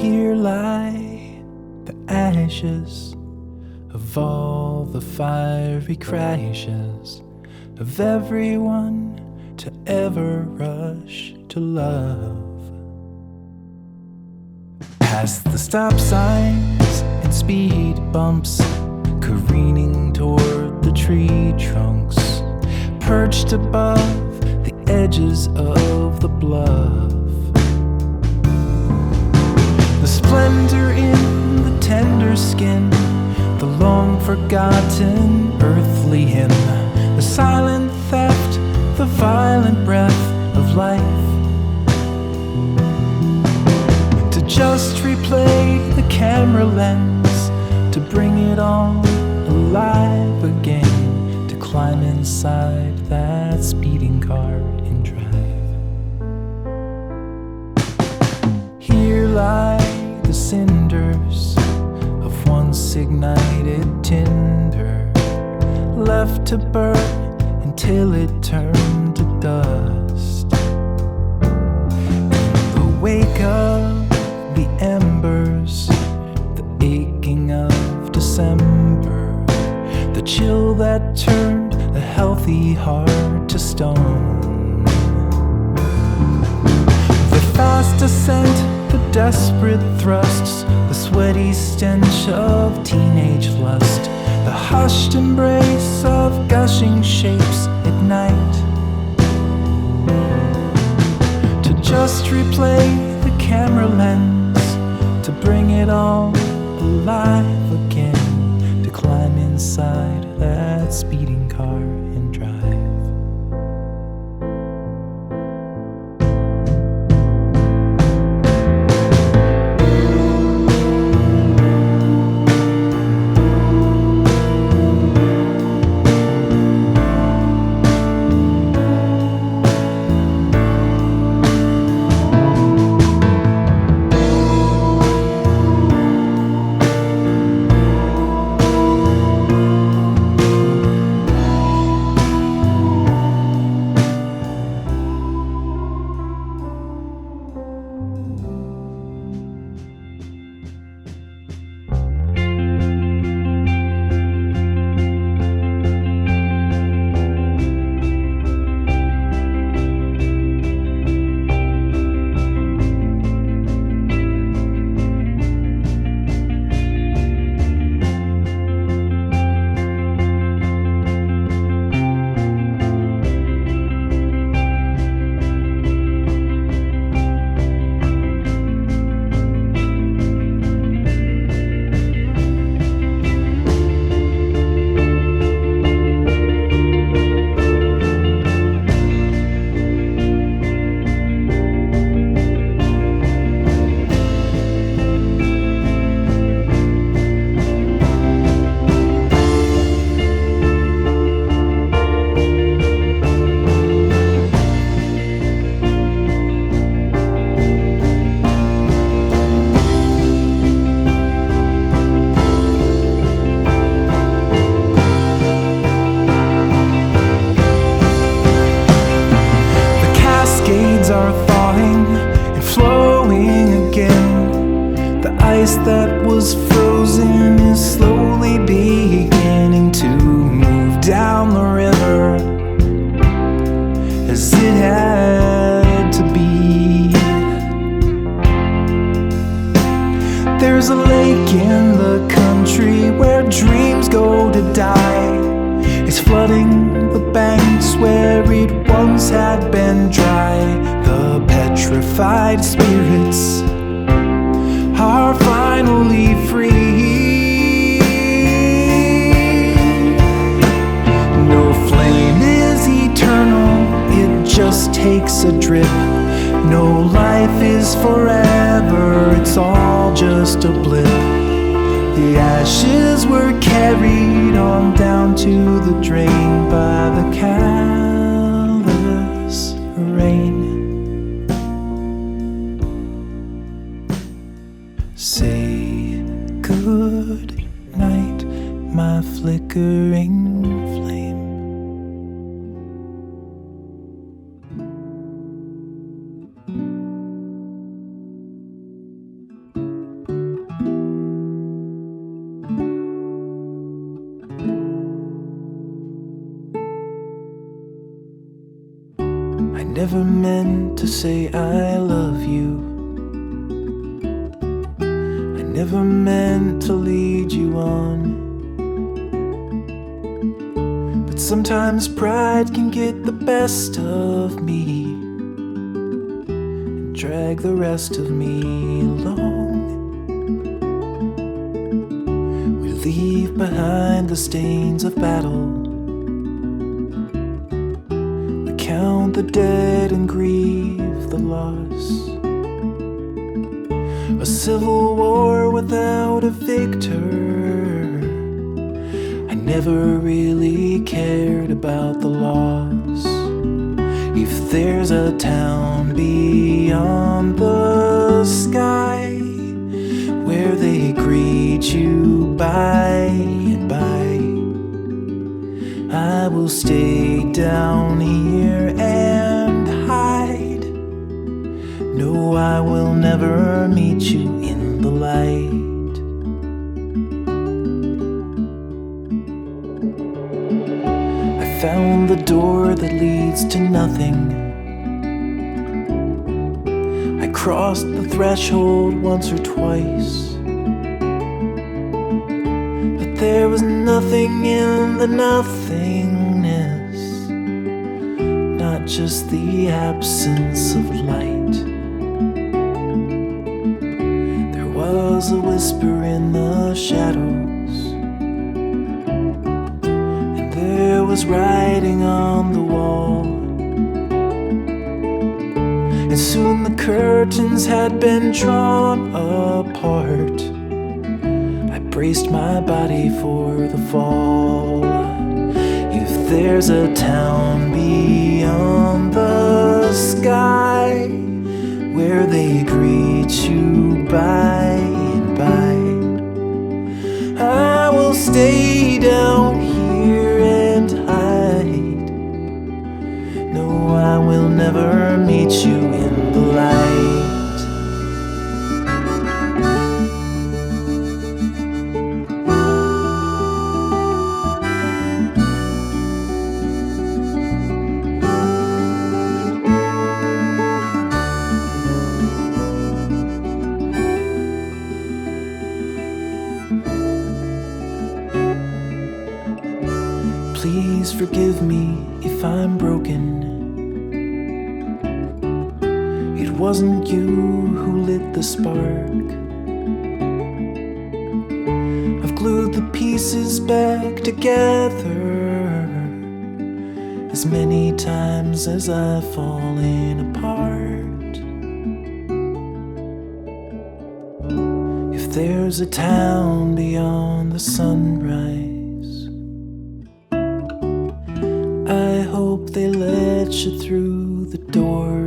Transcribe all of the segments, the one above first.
Here lie the ashes of all the fiery crashes of everyone to ever rush to love. Past the stop signs and speed bumps, careening toward the tree trunks, perched above the edges of the bluff. The splendor in the tender skin, the long-forgotten earthly hymn, the silent theft, the violent breath of life. To just replay the camera lens, to bring it all alive again, to climb inside that speeding car and drive. Here lie the cinders of once ignited tinder, left to burn until it turned to dust. In the wake of the embers, the aching of December, the chill that turned a healthy heart to stone. The fast ascent, the desperate thrusts, the sweaty stench of teenage lust, the hushed embrace of gushing shapes at night. To just replay the camera lens, to bring it all alive again, to climb inside that speeding car and drive. Are thawing and flowing again. The ice that was frozen is slowly beginning to move down the river as it had to be. There's a lake in the country where dreams go to die. It's flooding the banks where it once had been dry. The petrified spirits are finally free. No flame is eternal, it just takes a drip. No life is forever, it's all just a blip. The ashes were carried on down to the drain by the callous rain. Say good night, my flickering flame. never meant to say I love you. I never meant to lead you on. But sometimes pride can get the best of me and drag the rest of me along. We leave behind the stains of battle. We count the dead and grieve the loss. A civil war without a victor. I never really cared about the loss. If there's a town beyond the sky where they greet you by and by, I will stay down here and hide. No, I will never meet you in the light. I found the door that leads to nothing. I crossed the threshold once or twice, but there was nothing in the nothingness, not just the absence of light. There was a whisper in the shadows, and there was writing on the wall. And soon the curtains had been drawn apart. I braced my body for the fall. If there's a town beyond the sky where they greet you by and by, I will stay down here and hide. No, I will never meet you in the light. Please forgive me if I'm broken. It wasn't you who lit the spark. I've glued the pieces back together as many times as I've fallen apart. If there's a town beyond the sunrise, I hope they let you through the door.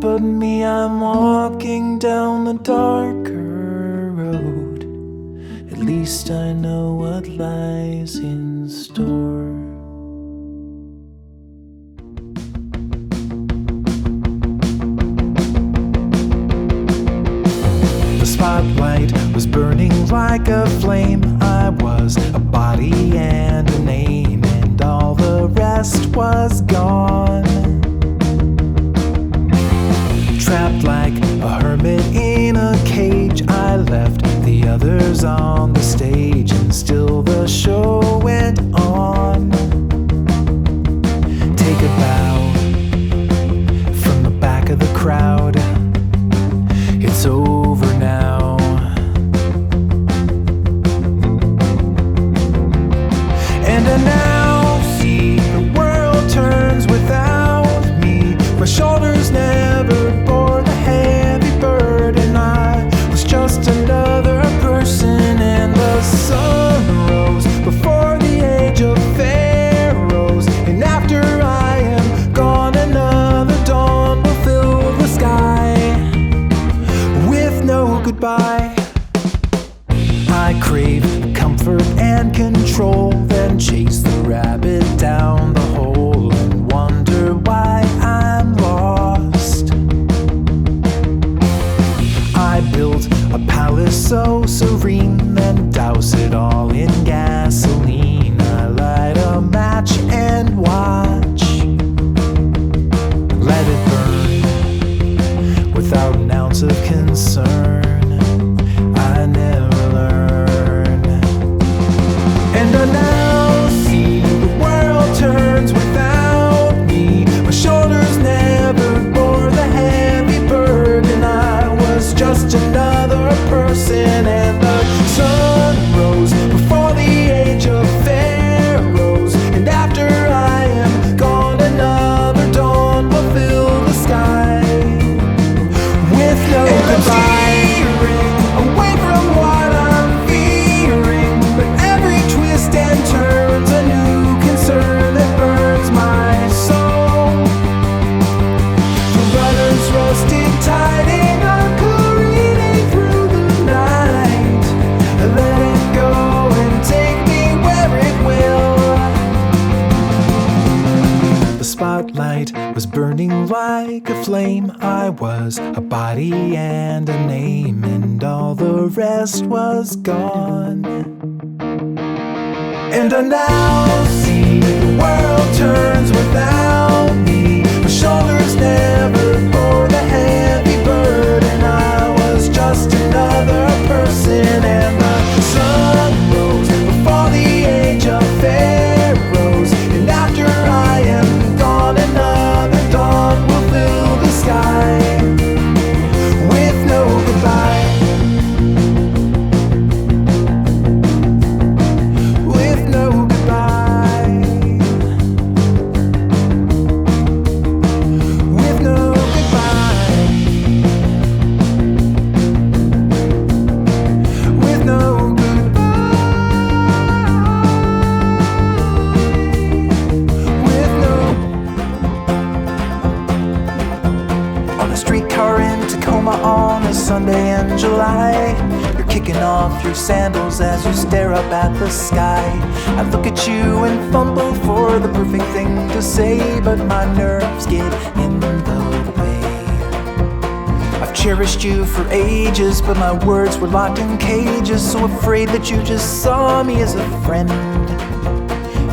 But me, I'm walking down the darker road. At least I know what lies in store. The spotlight was burning like a flame. I was a body and a name, and all the rest was gone. Trapped like a hermit in a cage, I left the others on the stage, and still the show went on. Take a bow from the back of the crowd. It's over now. And I now see the world turns without me. My shoulders never bore the heavy burden. I was just another person in flame. I was a body and a name, and all the rest was gone. And I now see the world turns without me. My shoulders never bore the heavy burden. I was just another person, and the sun rose before the age of pharaohs. And after I am gone, another dawn will fill the sky with no goodbye. With no goodbye. With no goodbye. With no goodbye. With no. On a streetcar in Tacoma on a Sunday in July, you're kicking off your sandals as you stare up at the sky. I look at you and fumble for the perfect thing to say, but my nerves get in the way. I've cherished you for ages, but my words were locked in cages, so afraid that you just saw me as a friend.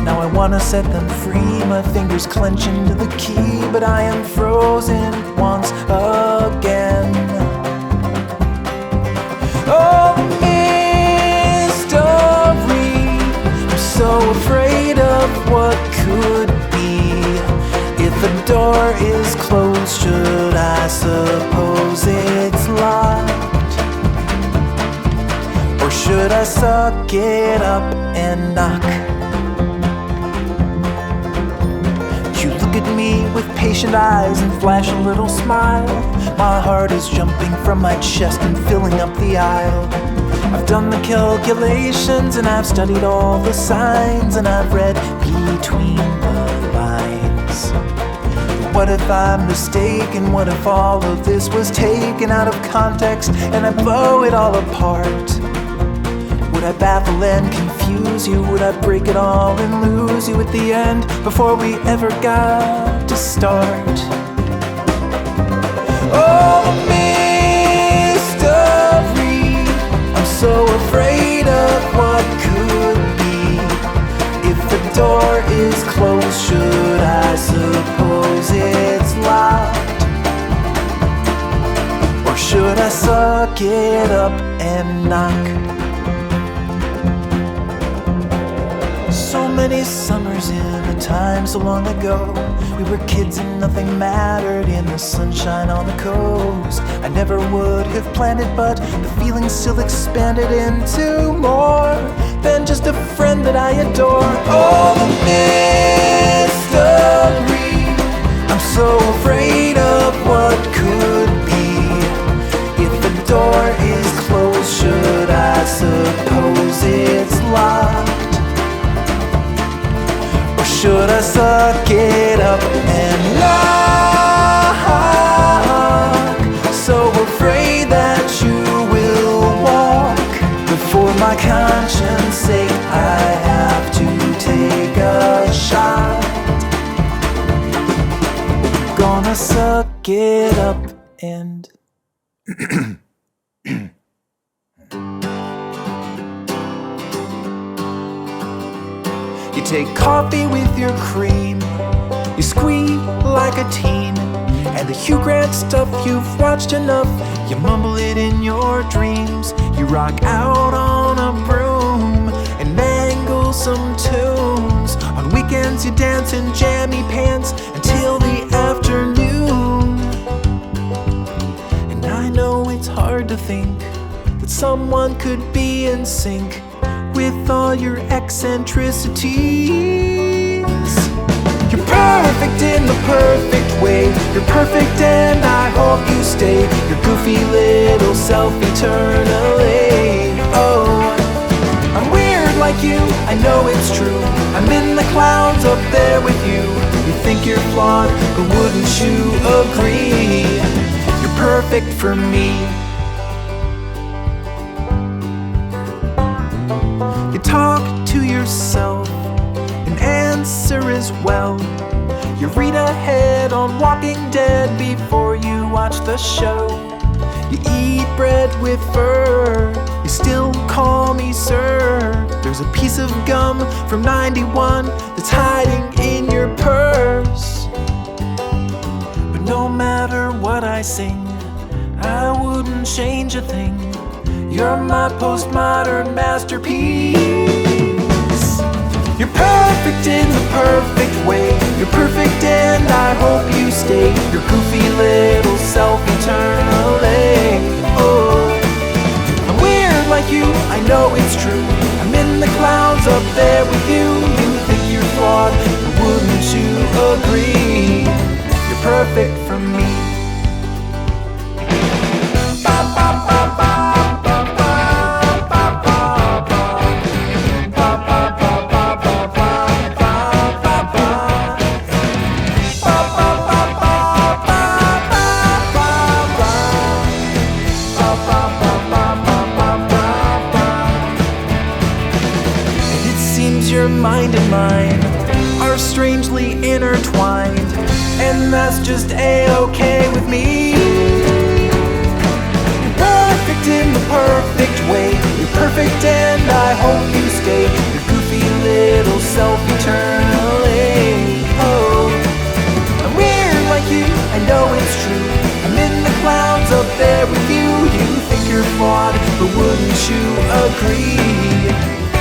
Now I wanna set them free, my fingers clench into the key, but I am frozen once again. Oh, mystery, I'm so afraid of what could be. If the door is closed, should I suppose it's locked? Or should I suck it up and knock? You look at me with patient eyes and flash a little smile. My heart is jumping from my chest and filling up the aisle. I've done the calculations and I've studied all the signs, and I've read between the lines. What if I'm mistaken? What if all of this was taken out of context and I blow it all apart? Would I baffle and confuse you? Would I break it all and lose you at the end before we ever got to start? Oh, mystery, I'm so afraid of what could be. If the door is closed, should I suppose it's locked? Or should I suck it up and knock? So many summers in a time so long ago, we were kids and nothing mattered in the sunshine on the coast. I never would have planned it, but the feeling still expanded into more than just a friend that I adore. Oh, the mystery, I'm so afraid of what could be. If the door is closed, should I suppose it's locked? Should I suck it up and knock? So afraid that you will walk. Before my conscience sake, I have to take a shot. Gonna suck it up and you take coffee with your cream, you squeak like a teen, and the Hugh Grant stuff you've watched enough, you mumble it in your dreams. You rock out on a broom and mangle some tunes. On weekends you dance in jammy pants until the afternoon. And I know it's hard to think that someone could be in sync with all your eccentricities. You're perfect in the perfect way. You're perfect and I hope you stay. Your goofy little self eternally. Oh, I'm weird like you, I know it's true. I'm in the clouds up there with you. You think you're flawed, but wouldn't you agree? You're perfect for me. You talk to yourself and answer as well. You read ahead on Walking Dead before you watch the show. You eat bread with fur, you still call me sir. There's a piece of gum from '91 that's hiding in your purse. But no matter what I sing, I wouldn't change a thing. You're my postmodern masterpiece. You're perfect in the perfect way. You're perfect and I hope you stay. Your goofy little self eternally. Oh, I'm weird like you, I know it's true. I'm in the clouds up there with you. You think you're flawed, but wouldn't you agree? You're perfect for me. Your mind and mine are strangely intertwined, and that's just a-okay with me. You're perfect in the perfect way. You're perfect and I hope you stay. Your goofy little self eternally. Oh, I'm weird like you, I know it's true. I'm in the clouds up there with you. You think you're flawed, but wouldn't you agree?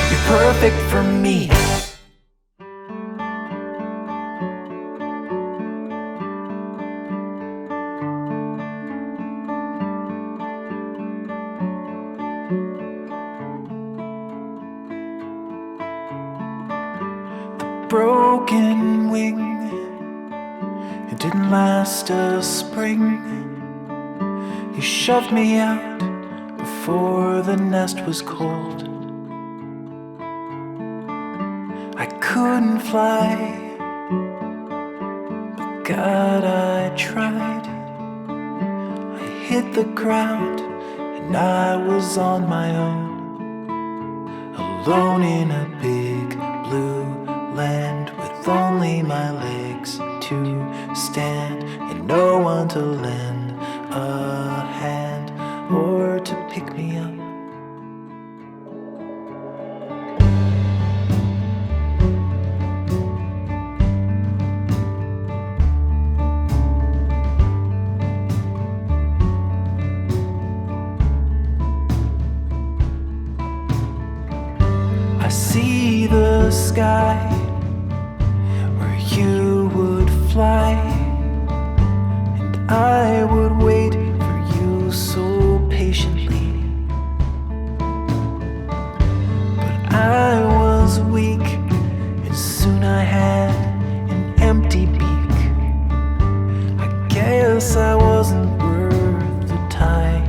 You're perfect for me. Broken wing, it didn't last a spring. You shoved me out before the nest was cold. I couldn't fly, but God, I tried. I hit the ground and I was on my own, alone in a big blue land with only my legs to stand and no one to lend a hand or to pick me up. I see the sky where you would fly, and I would wait for you so patiently. But I was weak, and soon I had an empty beak. I guess I wasn't worth the time,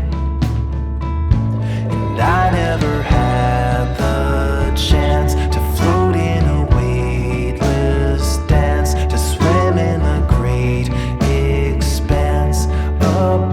and I never had the chance to float in a weightless dance, to swim in the great expanse above.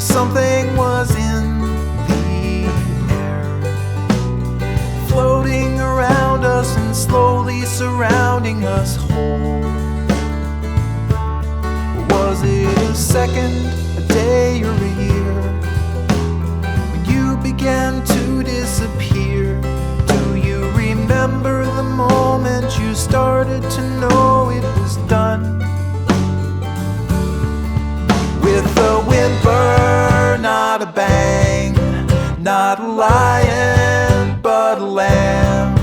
Something was in the air, floating around us and slowly surrounding us whole. Was it a second, a day, or a year when you began to disappear? Do you remember the moment you started to know it was done? With a whimper, not a bang, not a lion, but a lamb.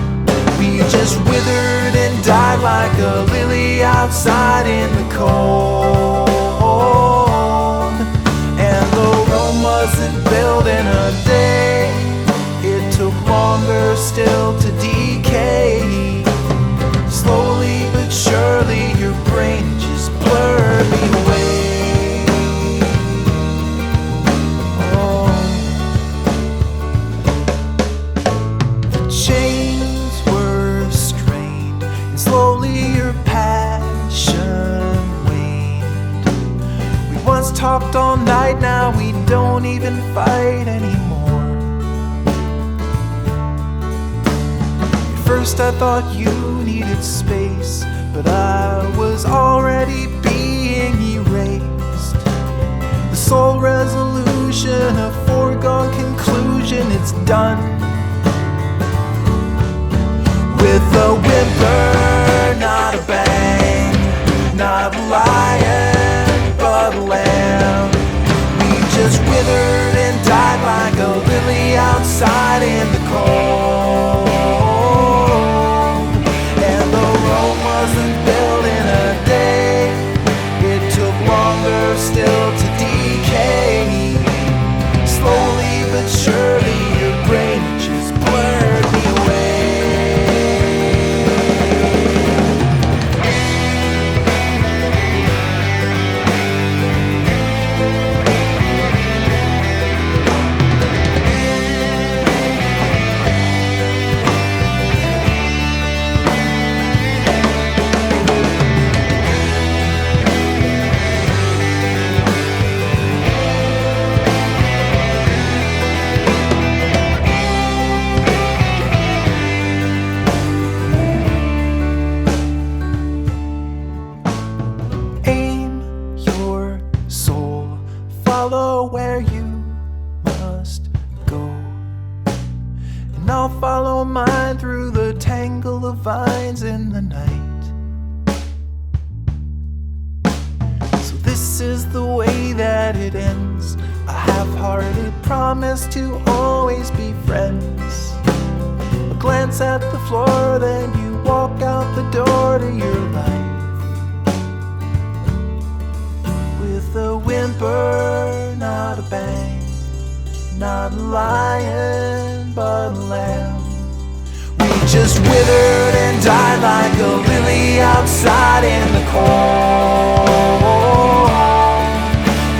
We just withered and died like a lily outside in the cold. And the Rome wasn't built in a day, it took longer still to decay. Slowly but surely your brain just blurred me away. Talked all night, now we don't even fight anymore. At first I thought you needed space, but I was already being erased. The sole resolution, a foregone conclusion, it's done. With a whimper, not a bang, not a lion, but a lamb. We just withered and died like a lily outside in the cold. And the Rome wasn't built in a day, it took longer still to decay. Slowly but surely your brain just blurred me away. Follow where you must go, and I'll follow mine through the tangle of vines in the night. So this is the way that it ends, a half-hearted promise to always be friends. A glance at the floor, then you walk out the door to your life. With a whimper, not a bang, not a lion, but a lamb. We just withered and died like a lily outside in the cold.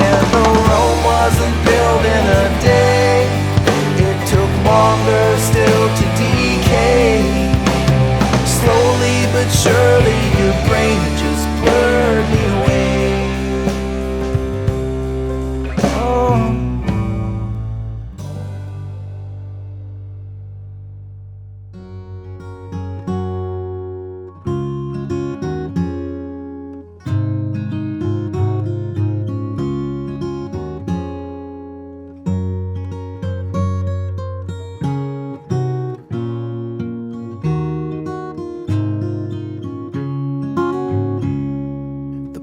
And the Rome wasn't built in a day, it took longer still to decay. Slowly but surely your brain just blurred me away.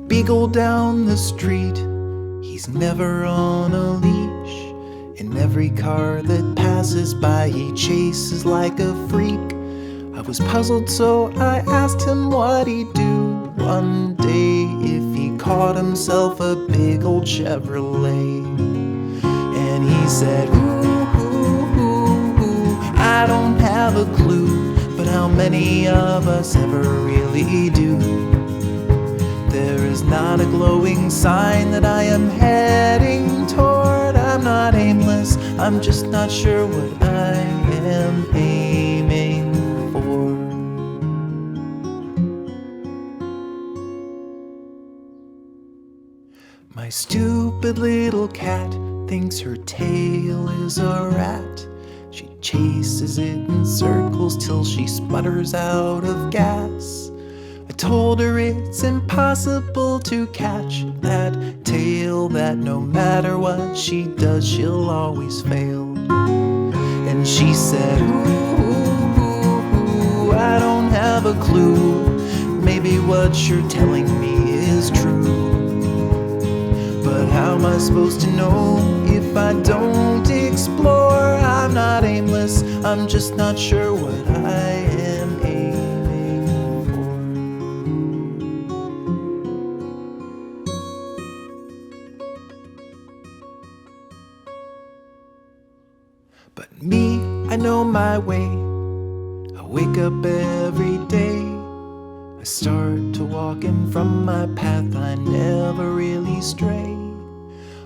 Beagle down the street, he's never on a leash. In every car that passes by, he chases like a freak. I was puzzled, so I asked him what he'd do one day if he caught himself a big old Chevrolet. And he said, ooh, ooh, ooh, ooh, I don't have a clue, but how many of us ever really do? There is not a glowing sign that I am heading toward. I'm not aimless, I'm just not sure what I am aiming for. My stupid little cat thinks her tail is a rat. She chases it in circles till she sputters out of gas. I told her it's impossible to catch that tail, that no matter what she does, she'll always fail. And she said, ooh, I don't have a clue. Maybe what you're telling me is true. But how am I supposed to know if I don't explore? I'm not aimless, I'm just not sure what I am aiming for. But me, I know my way. I wake up every day. I start to walk, and from my path I never really stray.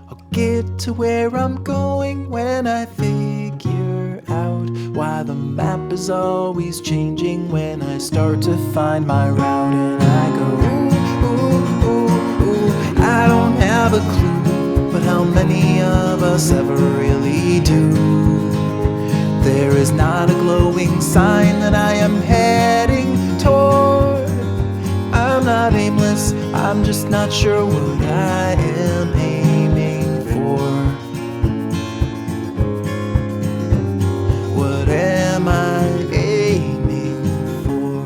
I'll get to where I'm going when I figure out why the map is always changing. When I start to find my route and I go, ooh, I don't have a clue, but how many of us ever really do? There is not a glowing sign that I am heading toward. I'm not aimless, I'm just not sure what I am aiming for. What am I aiming for?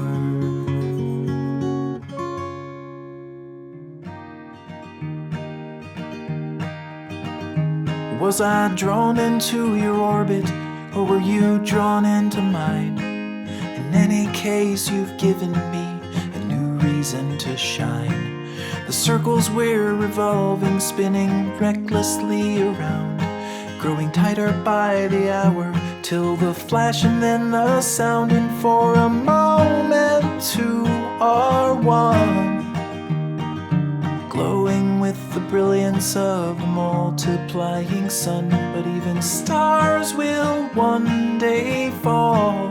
Was I drawn into your orbit, or were you drawn into mine? In any case, you've given me reason to shine. The circles we're revolving, spinning recklessly around, growing tighter by the hour, till the flash and then the sound, and for a moment two are one, glowing with the brilliance of a multiplying sun. But even stars will one day fall,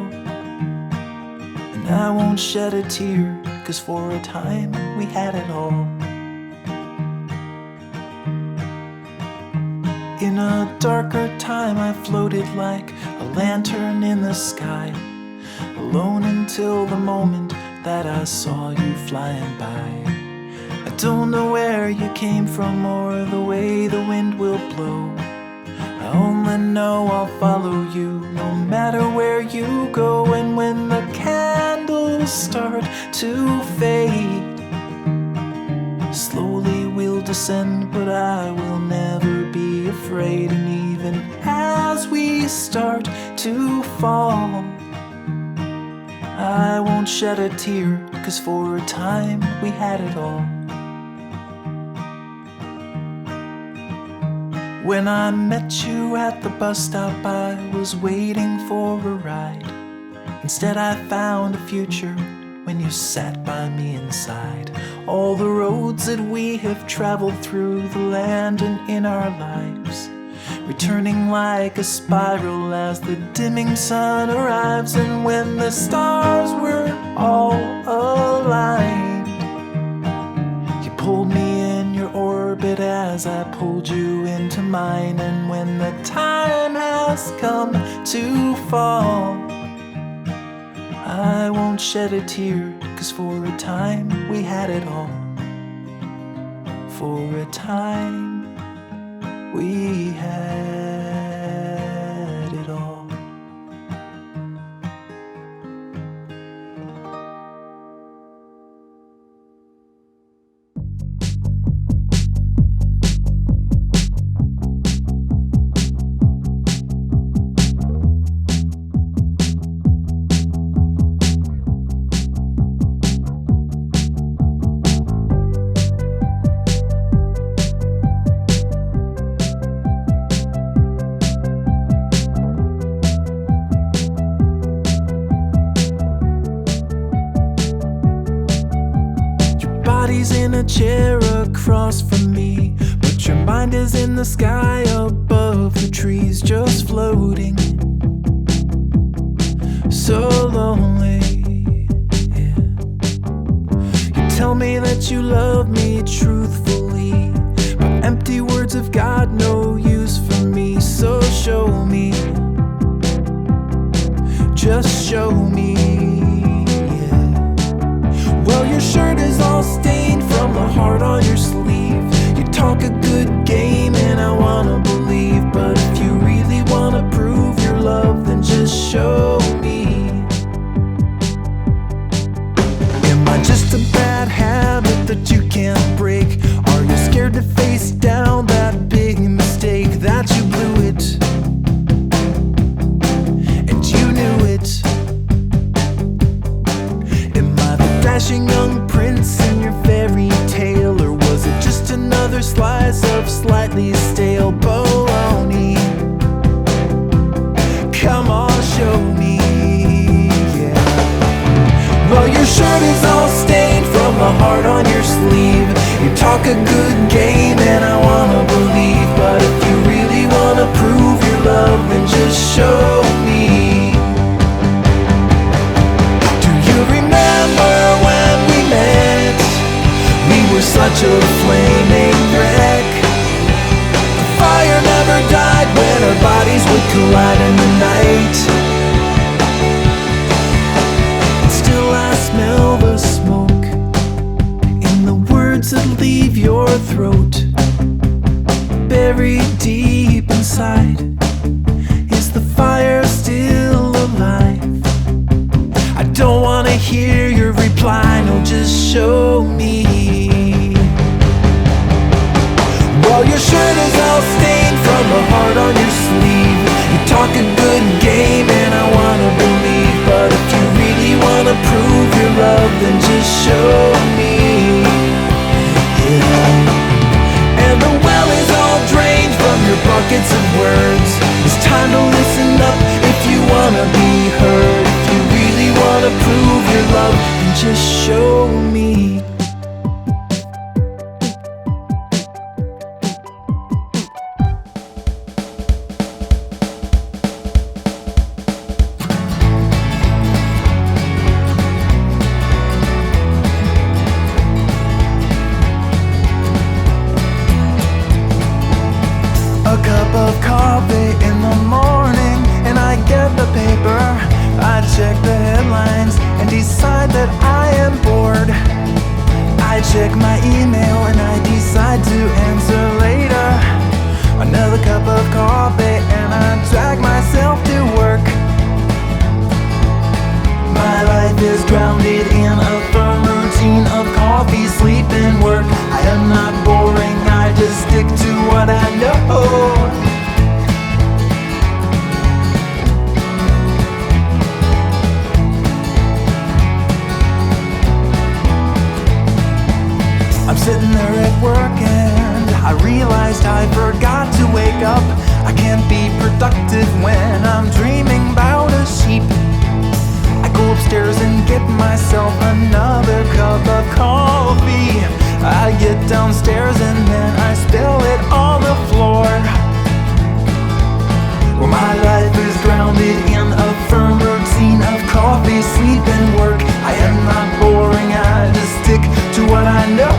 and I won't shed a tear, 'cause for a time we had it all. In a darker time I floated like a lantern in the sky, alone until the moment that I saw you flying by. I don't know where you came from or the way the wind will blow. I only know I'll follow you no matter where you go. And when the candles start to fade, slowly we'll descend, but I will never be afraid. And even as we start to fall, I won't shed a tear, 'cause for a time we had it all. When I met you at the bus stop, I was waiting for a ride. Instead I found a future when you sat by me inside. All the roads that we have traveled through the land and in our lives, returning like a spiral as the dimming sun arrives. And when the stars were all aligned, you pulled me in your orbit as I pulled you into mine. And when the time has come to fall, I won't shed a tear, 'cause for a time we had it all. For a time we had it all. In a chair across from me, but your mind is in the sky above the trees, just floating, so lonely, yeah. You tell me that you love me truthfully, but empty words have got no use for piece of slightly stale bologna. Come on, show me, yeah. Well, your shirt is all stained from the heart on your sleeve. You talk a good game and I wanna believe, but if you really wanna prove your love, then just show me. Do you remember when we met? We were such a flaming wreck. The fire never died when our bodies would collide in the night. And still I smell the smoke in the words that leave your throat. Buried deep inside, is the fire still alive? I don't wanna hear your reply, no, just show me. Well, your shirt is all stained from the heart on your sleeve. You talk a good game and I wanna believe, but if you really wanna prove your love, then just show me, yeah. And the well is all drained from your buckets of words. It's time to listen up if you wanna be heard. If you really wanna prove your love, then just show me. A cup of coffee in the morning, and I get the paper. I check the headlines and decide that I am bored. I check my email and I decide to answer later. Another cup of coffee and I drag myself to work. My life is grounded in a firm routine of coffee, sleep, and work. I am not boring, I just stick to what I know. I'm sitting there at work and I realized I forgot to wake up. I can't be productive when I'm dreaming about a sheep. I go upstairs and get myself another cup of coffee. I get downstairs and then I spill it on the floor. Well, my life is grounded in a firm routine of coffee, sleep, and work. I am not boring, I just stick to what I know.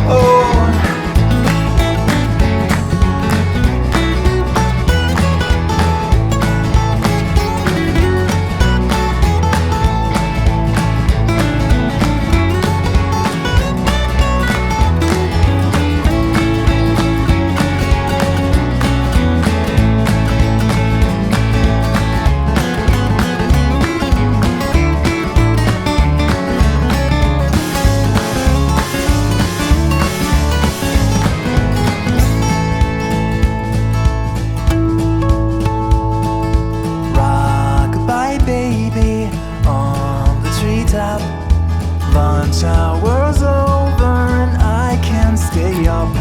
Lunch hour's over and I can't stay up.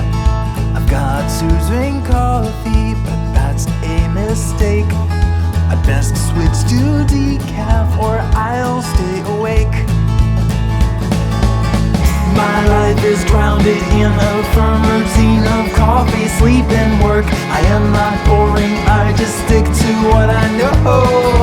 I've got to drink coffee, but that's a mistake. I'd best switch to decaf or I'll stay awake. My life is grounded in a firm routine of coffee, sleep, and work. I am not boring, I just stick to what I know.